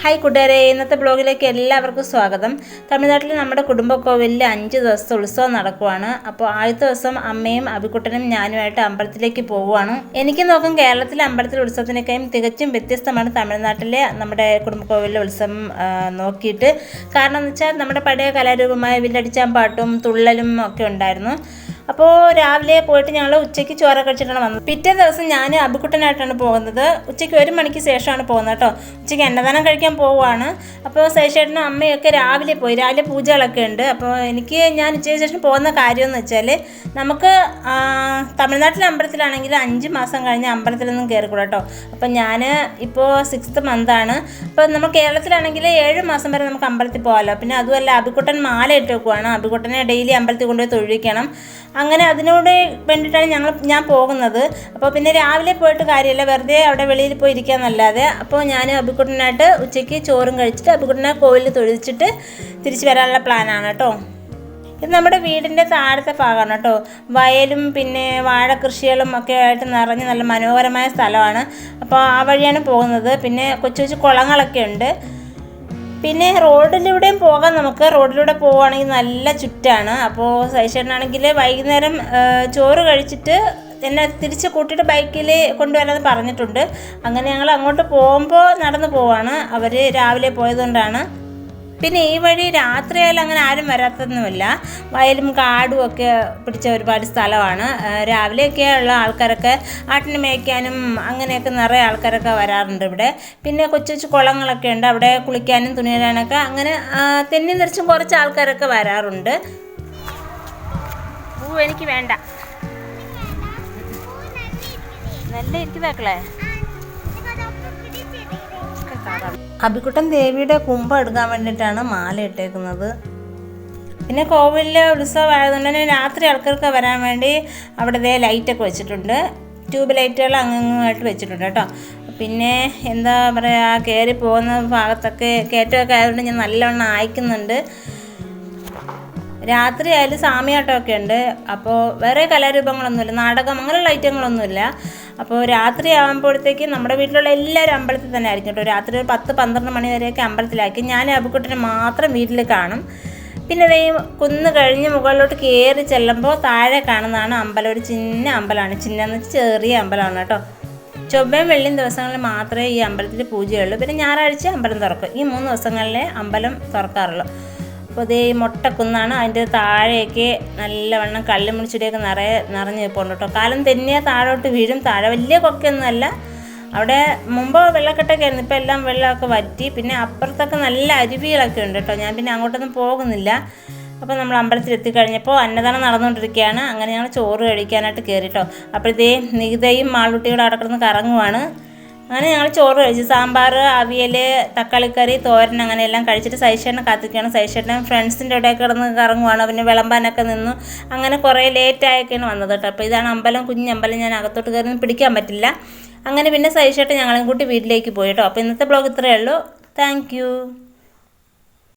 Hi കൂട്ടുകാരെ, ഇന്നത്തെ ബ്ലോഗിലേക്ക് എല്ലാവർക്കും സ്വാഗതം. തമിഴ്നാട്ടിൽ നമ്മുടെ കുടുംബക്കോവിലിൽ 5 ദിവസത്തെ ഉത്സവം നടക്കുവാണ്. അപ്പോൾ ആദ്യത്തെ ദിവസം അമ്മയും അബിക്കുട്ടനും ഞാനുമായിട്ട് അമ്പലത്തിലേക്ക് പോവുകയാണ്. എനിക്ക് നോക്കും കേരളത്തിലെ അമ്പലത്തിലെ ഉത്സവത്തിനേക്കാളും തികച്ചും വ്യത്യസ്തമാണ് തമിഴ്നാട്ടിലെ നമ്മുടെ കുടുംബക്കോവിലിലെ ഉത്സവം നോക്കിയിട്ട്. കാരണം എന്ന് വെച്ചാൽ നമ്മുടെ പഴയ കലാരൂപമായ വില്ലടിച്ചാമ്പാട്ടും തുള്ളലും ഒക്കെ ഉണ്ടായിരുന്നു. അപ്പോൾ രാവിലെ പോയിട്ട് ഞങ്ങൾ ഉച്ചയ്ക്ക് ചോറൊക്കെ കഴിച്ചിട്ടാണ് വന്നത്. പിറ്റേ ദിവസം ഞാൻ അബിക്കുട്ടനായിട്ടാണ് പോകുന്നത്. ഉച്ചയ്ക്ക് 1 മണിക്ക് ശേഷമാണ് പോകുന്നത് കേട്ടോ. ഉച്ചയ്ക്ക് അന്നദാനം കഴിക്കാൻ പോവുകയാണ്. അപ്പോൾ സൈഷേട്ടനും അമ്മയൊക്കെ രാവിലെ പോയി. രാവിലെ പൂജകളൊക്കെ ഉണ്ട്. അപ്പോൾ ഞാൻ ഉച്ചയ്ക്ക് ശേഷം പോകുന്ന കാര്യമെന്ന് വെച്ചാൽ നമുക്ക് തമിഴ്നാട്ടിലെ അമ്പലത്തിലാണെങ്കിൽ 5 മാസം കഴിഞ്ഞ് അമ്പലത്തിലൊന്നും കയറിക്കൂടാ കേട്ടോ. അപ്പം ഞാൻ ഇപ്പോൾ 6th മന്താണ്. അപ്പോൾ നമ്മൾ കേരളത്തിലാണെങ്കിൽ 7 മാസം വരെ നമുക്ക് അമ്പലത്തിൽ പോകാമല്ലോ. പിന്നെ അതുമല്ല അബിക്കുട്ടൻ മാല ഇട്ട് വെക്കുവാണ്. അബിക്കുട്ടനെ ഡെയിലി അമ്പലത്തിൽ കൊണ്ടുപോയി തൊഴിക്കണം. അങ്ങനെ അതിനോട് വേണ്ടിയിട്ടാണ് ഞാൻ പോകുന്നത്. അപ്പോൾ പിന്നെ രാവിലെ പോയിട്ട് കാര്യമില്ല, വെറുതെ അവിടെ വെളിയിൽ പോയി ഇരിക്കാമെന്നല്ലാതെ. അപ്പോൾ ഞാൻ അബിക്കുട്ടനായിട്ട് ഉച്ചയ്ക്ക് ചോറും കഴിച്ചിട്ട് അബിക്കുട്ടനെ കോവിലിൽ തൊഴിച്ചിട്ട് തിരിച്ച് വരാനുള്ള പ്ലാനാണ് കേട്ടോ. ഇത് നമ്മുടെ വീടിൻ്റെ താഴത്തെ ഭാഗമാണ് കേട്ടോ. വയലും പിന്നെ വാഴ കൃഷികളും ഒക്കെ ആയിട്ട് നിറഞ്ഞ് നല്ല മനോഹരമായ സ്ഥലമാണ്. അപ്പോൾ ആ വഴിയാണ് പോകുന്നത്. പിന്നെ കൊച്ചു കൊച്ചു കുളങ്ങളൊക്കെ ഉണ്ട്. പിന്നെ റോഡിലൂടെയും പോകാം നമുക്ക്. റോഡിലൂടെ പോവുകയാണെങ്കിൽ നല്ല ചുറ്റാണ്. അപ്പോൾ സൈഷേട്ടനാണെങ്കിൽ വൈകുന്നേരം ചോറ് കഴിച്ചിട്ട് എന്നെ തിരിച്ച് കൂട്ടിയിട്ട് ബൈക്കിൽ കൊണ്ടുവരാമെന്ന് പറഞ്ഞിട്ടുണ്ട്. അങ്ങനെ ഞങ്ങൾ അങ്ങോട്ട് പോകുമ്പോൾ നടന്നു പോവാണ്. അവർ രാവിലെ പോയതുകൊണ്ടാണ്. പിന്നെ ഈ വഴി രാത്രിയായാലും അങ്ങനെ ആരും വരാത്തൊന്നുമില്ല. വയലും കാടും ഒക്കെ പിടിച്ച ഒരുപാട് സ്ഥലമാണ്. രാവിലെയൊക്കെ ഉള്ള ആൾക്കാരൊക്കെ ആട്ടിന് മേയ്ക്കാനും അങ്ങനെയൊക്കെ നിറയെ ആൾക്കാരൊക്കെ വരാറുണ്ട് ഇവിടെ. പിന്നെ കൊച്ചു കൊച്ചു കുളങ്ങളൊക്കെ ഉണ്ട്. അവിടെ കുളിക്കാനും തുണിയിടാനൊക്കെ അങ്ങനെ തെന്നി നിറച്ചും കുറച്ച് ആൾക്കാരൊക്കെ വരാറുണ്ട്. എനിക്ക് വേണ്ട, നല്ല ഇരിക്കുന്നേക്കളെ. അബിക്കുട്ടൻ ദേവിയുടെ കുംഭം എടുക്കാൻ വേണ്ടിയിട്ടാണ് മാല ഇട്ടേക്കുന്നത്. പിന്നെ കോവിലിലെ ഉത്സവമായതുകൊണ്ട് തന്നെ രാത്രി ആൾക്കാർക്ക് വരാൻ വേണ്ടി അവിടെ ലൈറ്റൊക്കെ വെച്ചിട്ടുണ്ട്. ട്യൂബ് ലൈറ്റുകൾ അങ്ങുമായിട്ട് വെച്ചിട്ടുണ്ട് കേട്ടോ. പിന്നെ എന്താ പറയുക, കയറി പോകുന്ന ഭാഗത്തൊക്കെ കയറ്റമൊക്കെ ആയതുകൊണ്ട് ഞാൻ നല്ലവണ്ണം അയക്കുന്നുണ്ട്. രാത്രി ആയാലും സാമിയാട്ടമൊക്കെ ഉണ്ട്. അപ്പോൾ വേറെ കലാരൂപങ്ങളൊന്നുമില്ല, നാടകം അങ്ങനെയുള്ള ഐറ്റങ്ങളൊന്നുമില്ല. അപ്പോൾ രാത്രി ആകുമ്പോഴത്തേക്കും നമ്മുടെ വീട്ടിലുള്ള എല്ലാവരും അമ്പലത്തിൽ തന്നെ ആയിരിക്കും കേട്ടോ. രാത്രി 10-12 മണി വരെയൊക്കെ അമ്പലത്തിലായിരിക്കും. ഞാൻ അബിക്കുട്ടനെ മാത്രം വീട്ടിൽ കാണും. പിന്നെ കുന്ന് കഴിഞ്ഞ് മുകളിലോട്ട് കയറി ചെല്ലുമ്പോൾ താഴെ കാണുന്നതാണ് അമ്പലം. ഒരു ചിന്ന അമ്പലമാണ്. ചിന്നെന്ന് വെച്ചാൽ ചെറിയ അമ്പലമാണ് കേട്ടോ. ചൊവ്വയും വെള്ളിയും ദിവസങ്ങളിൽ മാത്രമേ ഈ അമ്പലത്തിൽ പൂജയുള്ളൂ. പിന്നെ ഞായറാഴ്ച അമ്പലം തുറക്കും. ഈ 3 ദിവസങ്ങളിലേ അമ്പലം തുറക്കാറുള്ളൂ. അപ്പോൾ ഇതേ മൊട്ടക്കുന്നാണ്. അതിൻ്റെ താഴെയൊക്കെ നല്ലവണ്ണം കല്ലുമുളിച്ചെടിയൊക്കെ നിറഞ്ഞ് നിൽപ്പുണ്ട് കേട്ടോ. കാലം തെന്നിയാൽ താഴോട്ട് വീഴും. താഴെ വലിയ കൊക്കയൊന്നുമല്ല. അവിടെ മുമ്പ് വെള്ളക്കെട്ടൊക്കെ ആയിരുന്നു. ഇപ്പോൾ എല്ലാം വെള്ളമൊക്കെ വറ്റി. പിന്നെ അപ്പുറത്തൊക്കെ നല്ല അരുവികളൊക്കെ ഉണ്ട് കേട്ടോ. ഞാൻ പിന്നെ അങ്ങോട്ടൊന്നും പോകുന്നില്ല. അപ്പോൾ നമ്മൾ അമ്പലത്തിൽ എത്തിക്കഴിഞ്ഞപ്പോൾ അന്നദാനം നടന്നുകൊണ്ടിരിക്കുകയാണ്. അങ്ങനെ ഞങ്ങൾ ചോറ് കഴിക്കാനായിട്ട് കയറി കേട്ടോ. അപ്പോഴത്തേ നികിതയും മാളൂട്ടിയോട് അവിടെ കിടന്ന് കറങ്ങുവാണ്. അങ്ങനെ ഞങ്ങൾ ചോറ് കഴിച്ചു. സാമ്പാർ, അവിയൽ, തക്കാളിക്കറി, തോരൻ അങ്ങനെ എല്ലാം കഴിച്ചിട്ട് സൈഷേട്ടനെ കാത്തിരിക്കുകയാണ്. സൈഷേട്ടൻ ഫ്രണ്ട്സിൻ്റെ ഇടയിൽ കിടന്ന് കറങ്ങുവാണ്. പിന്നെ വിളമ്പാനൊക്കെ നിന്നു. അങ്ങനെ കുറേ ലേറ്റായൊക്കെയാണ് വന്നത് കേട്ടോ. അപ്പോൾ ഇതാണ് അമ്പലം, കുഞ്ഞമ്പലം. ഞാൻ അകത്തോട്ട് കയറി പിടിക്കാൻ പറ്റില്ല. അങ്ങനെ പിന്നെ സൈഷേട്ടൻ ഞങ്ങളെയും കൂട്ടി വീട്ടിലേക്ക് പോയി കേട്ടോ. അപ്പോൾ ഇന്നത്തെ ബ്ലോഗ് ഇത്രയേ ഉള്ളൂ. താങ്ക്